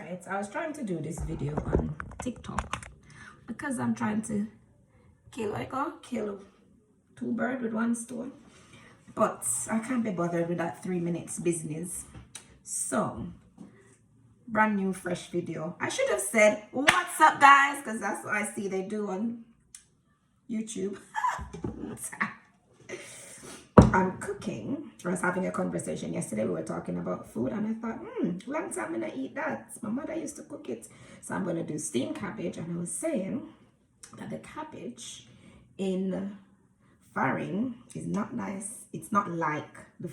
right, I was trying to do this video on TikTok because I'm trying to kill two birds with one stone, but I can't be bothered with that 3 minutes business. So brand new fresh video. I should have said what's up guys, because that's what I see they do on YouTube. I'm cooking. I was having a conversation yesterday. We were talking about food and I thought, long time I'm gonna eat that. My mother used to cook it. So I'm gonna do steamed cabbage. And I was saying that the cabbage in foreign is not nice. It's not like the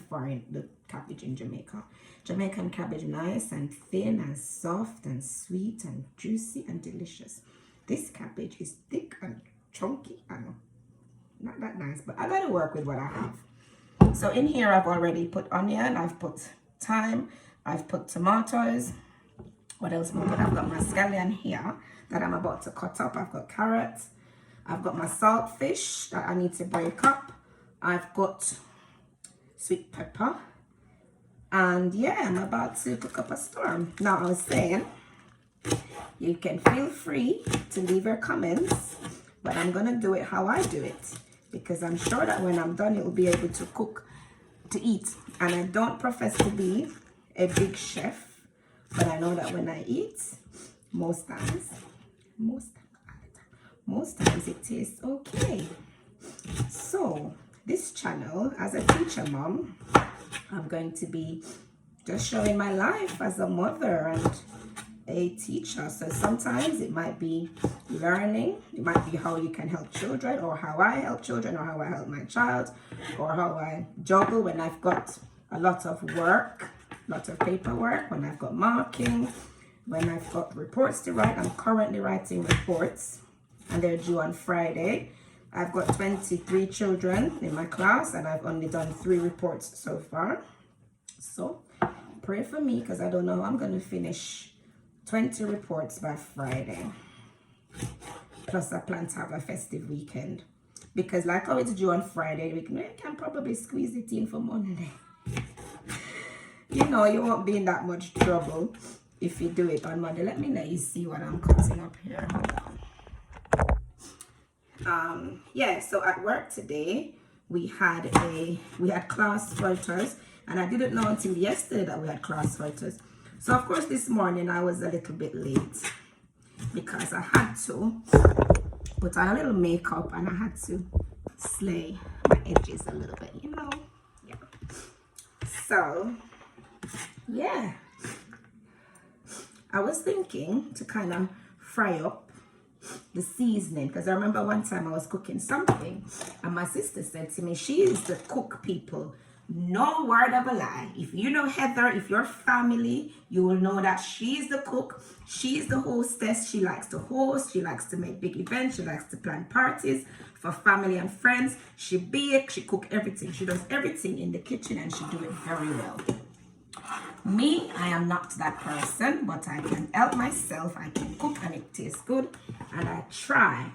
cabbage in Jamaica. Jamaican cabbage nice and thin and soft and sweet and juicy and delicious. This cabbage is thick and chunky and not that nice, but I gotta work with what I have. So in here I've already put onion, I've put thyme, I've put tomatoes. What else am I put? I've got my scallion here that I'm about to cut up. I've got carrots. I've got my saltfish that I need to break up. I've got sweet pepper. And yeah, I'm about to cook up a storm. Now I was saying, you can feel free to leave your comments, but I'm gonna do it how I do it, because I'm sure that when I'm done, it will be able to cook to eat. And I don't profess to be a big chef, but I know that when I eat, most times it tastes okay. So this channel, as a teacher mom, I'm going to be just showing my life as a mother and a teacher. So sometimes it might be learning, it might be how you can help children, or how I help children, or how I help my child, or how I juggle when I've got a lot of work, lots of paperwork, when I've got marking, when I've got reports to write. I'm currently writing reports and they're due on Friday. I've got 23 children in my class and I've only done 3 reports so far. So pray for me, because I don't know how I'm going to finish 20 reports by Friday. Plus I plan to have a festive weekend, because like how it's due on Friday, we can probably squeeze it in for Monday. You know, you won't be in that much trouble if you do it on Monday. Let me let you see what I'm cutting up here. Hold on. Yeah, so at work today we had class photos, and I didn't know until yesterday that we had class photos. So of course this morning I was a little bit late because I had to put on a little makeup and I had to slay my edges a little bit, you know. Yeah. So yeah, I was thinking to kind of fry up the seasoning, because I remember one time I was cooking something and my sister said to me, she is the cook, people. No word of a lie. If you know Heather, if you're family, you will know that she's the cook. She's the hostess. She likes to host. She likes to make big events. She likes to plan parties for family and friends. She bakes. She cooks everything. She does everything in the kitchen and she do it very well. Me, I am not that person, but I can help myself. I can cook and it tastes good. And I try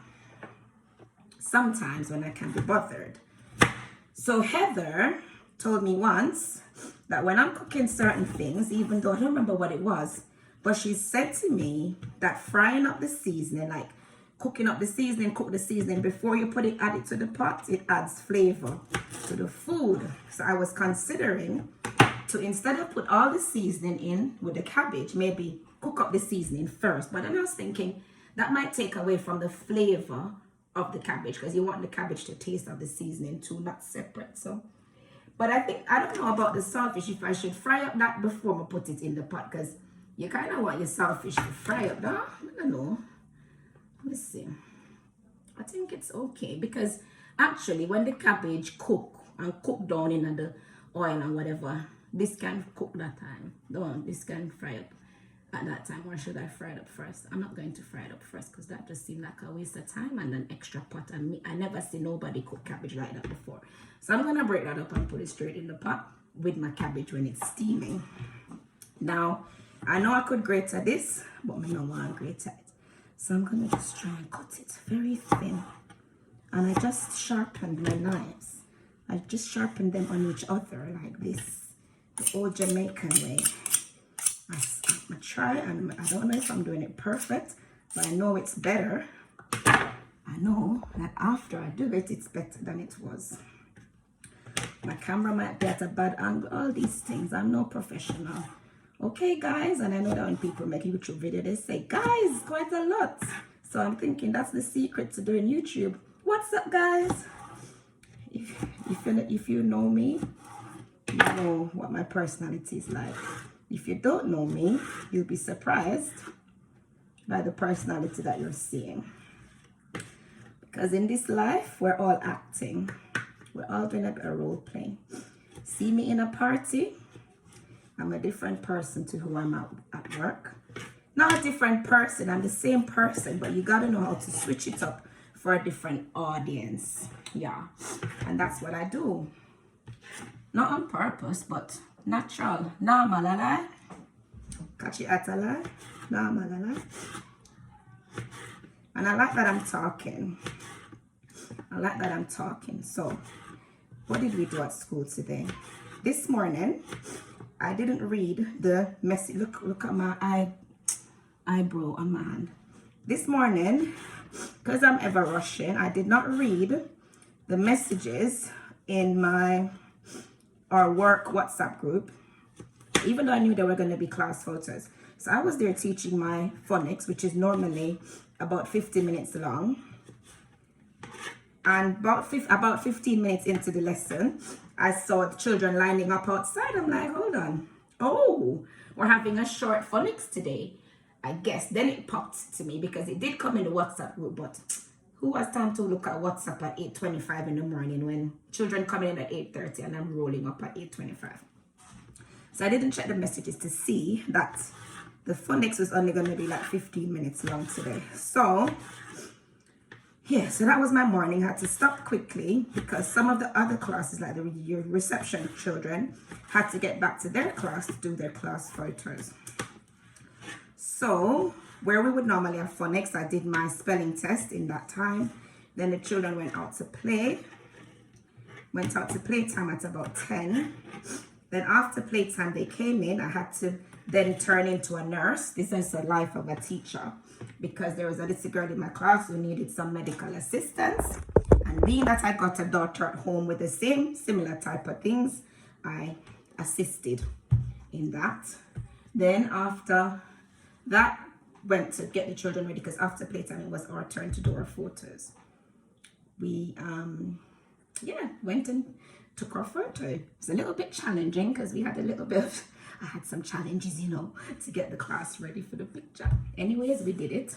sometimes when I can be bothered. So Heather told me once that when I'm cooking certain things, even though I don't remember what it was, but she said to me that frying up the seasoning, like cooking up the seasoning, cook the seasoning before you add it to the pot, it adds flavor to the food. So I was considering to, instead of put all the seasoning in with the cabbage, maybe cook up the seasoning first. But then I was thinking that might take away from the flavor of the cabbage, because you want the cabbage to taste of the seasoning too, not separate. So, but I don't know about the saltfish, if I should fry up that before I put it in the pot, because you kind of want your saltfish to fry up. No, I don't know. Let's see. I think it's okay, because actually when the cabbage cook down in the oil and whatever, this can cook that time. This can fry up at that time. Or should I fry it up first? I'm not going to fry it up first, because that just seemed like a waste of time and an extra pot. And I never see nobody cook cabbage like that before. So I'm gonna break that up and put it straight in the pot with my cabbage when it's steaming. Now I know I could grate this, but I don't want to grate it. So I'm gonna just try and cut it very thin. And I just sharpened my knives. I just sharpened them on each other like this, the old Jamaican way. I try, and I don't know if I'm doing it perfect, but I know it's better. I know that after I do it, it's better than it was. My camera might be at a bad angle, all these things. I'm no professional. Okay, guys, and I know that when people make YouTube video, they say, guys, quite a lot. So I'm thinking that's the secret to doing YouTube. What's up, guys? If you know me, you know what my personality is like. If you don't know me, you'll be surprised by the personality that you're seeing. Because in this life, we're all acting. We're all doing a bit of role playing. See me in a party, I'm a different person to who I'm at work. Not a different person, I'm the same person, but you gotta know how to switch it up for a different audience. Yeah, and that's what I do. Not on purpose, but natural. Normal, lie. Catch it at a lie. Normal, lie. And I like that I'm talking. So, what did we do at school today? This morning, I didn't read the message. Look at my eyebrow on my hand. This morning, because I'm ever rushing, I did not read the messages in our work WhatsApp group, even though I knew there were going to be class photos. So I was there teaching my phonics, which is normally about 50 minutes long. And about 15 minutes into the lesson, I saw the children lining up outside. I'm like, hold on. Oh, we're having a short phonics today. I guess then it popped to me because it did come in the WhatsApp group, but who has time to look at WhatsApp at 8:25 in the morning when children come in at 8:30 and I'm rolling up at 8:25? So I didn't check the messages to see that the phonics was only going to be like 15 minutes long today. So yeah, so that was my morning. I had to stop quickly because some of the other classes, like the reception children, had to get back to their class to do their class photos. So where we would normally have phonics, I did my spelling test in that time. Then the children went out to play. Went out to playtime at about 10. Then after playtime, they came in. I had to then turn into a nurse. This is the life of a teacher, because there was a little girl in my class who needed some medical assistance. And being that I got a daughter at home with the similar type of things, I assisted in that. Then after that, went to get the children ready, because after playtime, it was our turn to do our photos. We, went and took our photo. It's a little bit challenging because we had a little bit of, I had some challenges, to get the class ready for the picture. Anyways, we did it.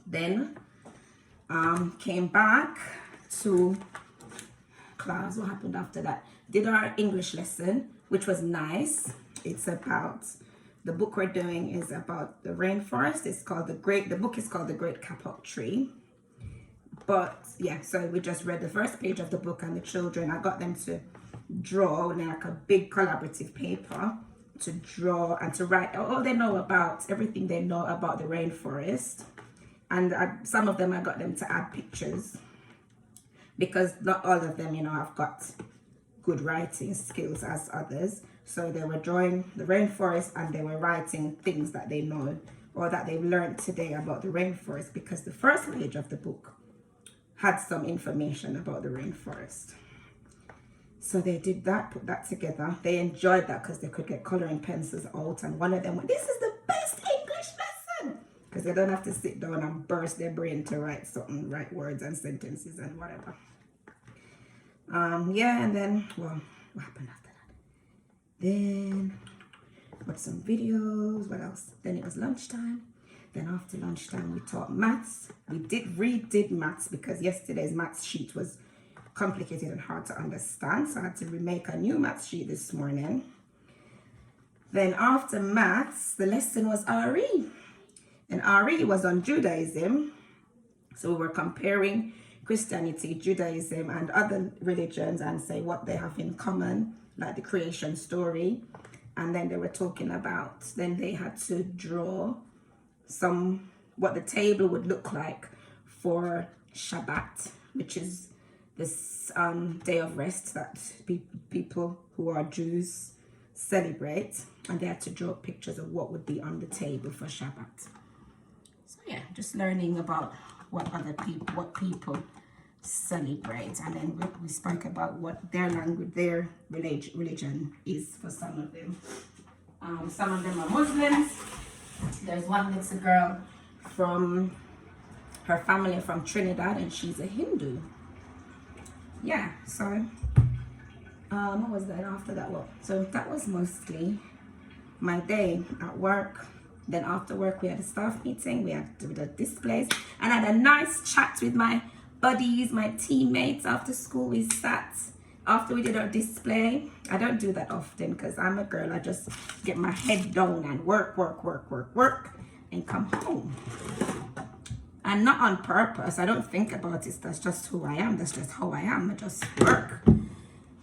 Then came back to class. What happened after that? Did our English lesson, which was nice. It's about, the book we're doing is about the rainforest. The book is called The Great Kapok Tree. But yeah, so we just read the first page of the book, and the children, I got them to draw like a big collaborative paper to draw and to write everything they know about the rainforest. And some of them I got them to add pictures, because not all of them, have got good writing skills as others. So they were drawing the rainforest and they were writing things that they know or that they've learned today about the rainforest, because the first page of the book had some information about the rainforest. So they did that, put that together. They enjoyed that because they could get coloring pencils out, and one of them went, "This is the best English lesson," because they don't have to sit down and burst their brain to write words and sentences and whatever. And then, what happened after that? Then watched some videos. What else? Then it was lunchtime. Then after lunchtime, we taught maths. We redid maths because yesterday's maths sheet was complicated and hard to understand. So I had to remake a new maths sheet this morning. Then after maths, the lesson was RE. And RE was on Judaism. So we were comparing Christianity, Judaism, and other religions and say what they have in common, like the creation story. And then they were talking about, then they had to draw what the table would look like for Shabbat, which is this day of rest that people who are Jews celebrate, and they had to draw pictures of what would be on the table for Shabbat. So yeah, just learning about what people celebrate, and then we spoke about what their language, their religion is for some of them. Some of them are Muslims. There's one little girl from her family from Trinidad, and she's a Hindu. Yeah, so what was that after that? Well, so that was mostly my day at work. Then after work, we had a staff meeting. We had to do the displays, and I had a nice chat with my buddies, my teammates. After school, we sat. After we did our display, I don't do that often because I'm a girl. I just get my head down and work, and come home. And not on purpose. I don't think about it. That's just who I am. That's just how I am. I just work.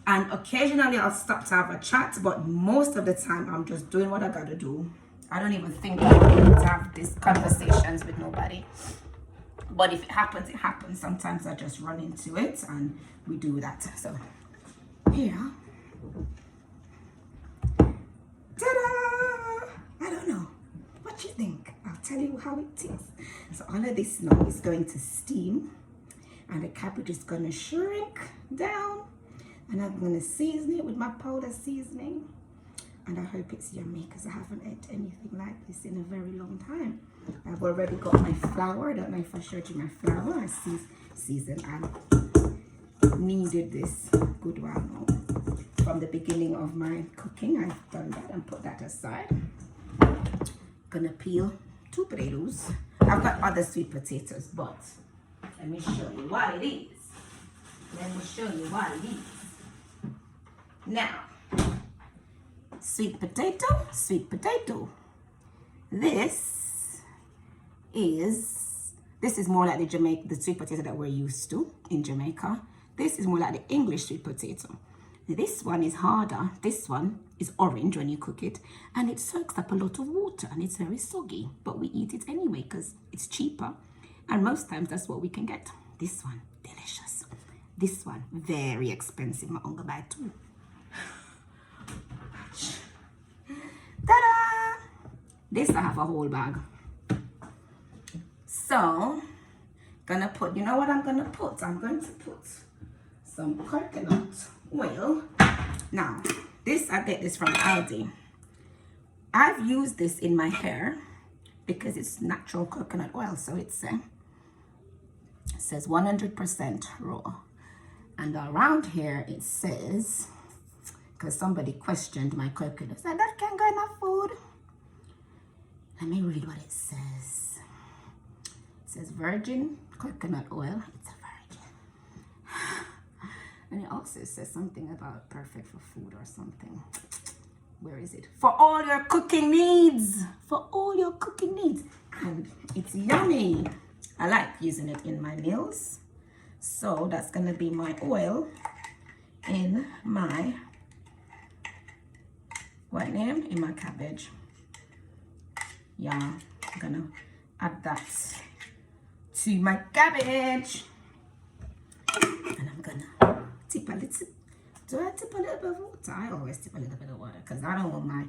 And occasionally I'll stop to have a chat, but most of the time I'm just doing what I gotta do. I don't even think about to have these conversations with nobody. But if it happens, it happens. Sometimes I just run into it and we do that. So here. Ta-da! I don't know. What do you think? I'll tell you how it is. So all of this now is going to steam, and the cabbage is going to shrink down, and I'm going to season it with my powder seasoning, and I hope it's yummy because I haven't ate anything like this in a very long time. I've already got my flour. I don't know if I showed you my flour. I seasoned and kneaded this good while now. From the beginning of my cooking, I've done that and put that aside. Gonna peel 2 potatoes. I've got other sweet potatoes, but let me show you what it is. Now, sweet potato. This is more like the sweet potato that we're used to in Jamaica. This is more like the English sweet potato. This one is harder. This one is orange when you cook it, and it soaks up a lot of water and it's very soggy, but we eat it anyway because it's cheaper, and most times that's what we can get. This one, delicious. This one, very expensive. My uncle buy 2. Ta-da! This I have a whole bag. So, gonna put, you know what I'm gonna put? I'm going to put some coconut oil. Now, I get this from Aldi. I've used this in my hair because it's natural coconut oil, so it says 100% raw. And around here it says, because somebody questioned my coconut, said that can't go in my food. Let me read what it says. It says virgin coconut oil. It's a virgin. And it also says something about perfect for food or something. Where is it? For all your cooking needs. For all your cooking needs. And it's yummy. I like using it in my meals. So that's going to be my oil in my, in my cabbage. Yeah, I'm going to add that to my cabbage. And I'm going to tip a little. Do I tip a little bit of water? I always tip a little bit of water because I don't want my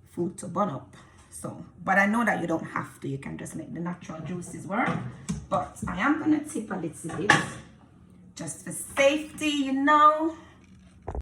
food to burn up. So, but I know that you don't have to. You can just make the natural juices work. But I am going to tip a little bit just for safety, you know.